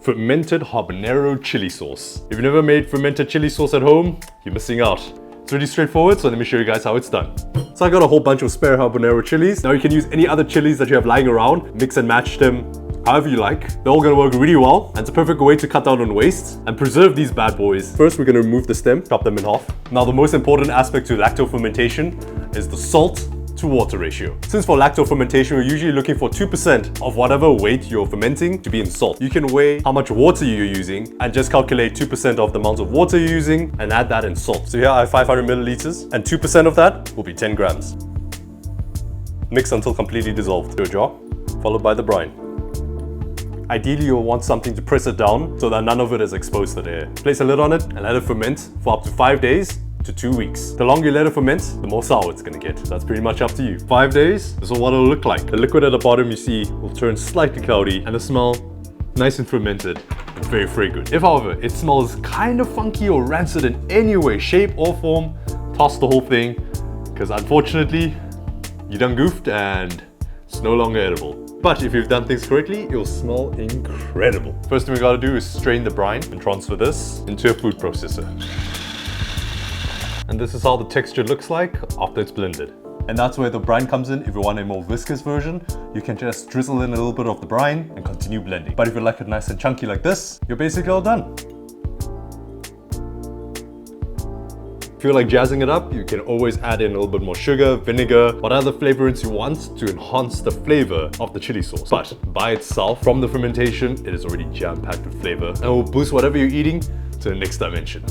fermented habanero chili sauce. If you've never made fermented chili sauce at home, you're missing out. It's really straightforward, so let me show you guys how it's done. So I got a whole bunch of spare habanero chilies. Now you can use any other chilies that you have lying around, mix and match them however you like. They're all gonna work really well, and it's a perfect way to cut down on waste and preserve these bad boys. First, we're gonna remove the stem, chop them in half. Now, the most important aspect to lacto fermentation is the salt to water ratio. Since for lacto fermentation, we're usually looking for 2% of whatever weight you're fermenting to be in salt. You can weigh how much water you're using and just calculate 2% of the amount of water you're using and add that in salt. So here I have 500 milliliters and 2% of that will be 10 grams. Mix until completely dissolved to a jar, followed by the brine. Ideally, you'll want something to press it down so that none of it is exposed to the air. Place a lid on it and let it ferment for up to 5 days to 2 weeks. The longer you let it ferment, the more sour it's gonna get. That's pretty much up to you. 5 days, this is what it'll look like. The liquid at the bottom you see will turn slightly cloudy and the smell nice and fermented and very fragrant. If, however, it smells kind of funky or rancid in any way, shape or form, toss the whole thing, because unfortunately, you done goofed and it's no longer edible. But if you've done things correctly, it'll smell incredible. First thing we gotta do is strain the brine and transfer this into a food processor. And this is how the texture looks like after it's blended. And that's where the brine comes in. If you want a more viscous version, you can just drizzle in a little bit of the brine and continue blending. But if you like it nice and chunky like this, you're basically all done. If you like jazzing it up, you can always add in a little bit more sugar, vinegar, what other flavorants you want to enhance the flavor of the chili sauce. But by itself, from the fermentation, it is already jam-packed with flavor and will boost whatever you're eating to the next dimension.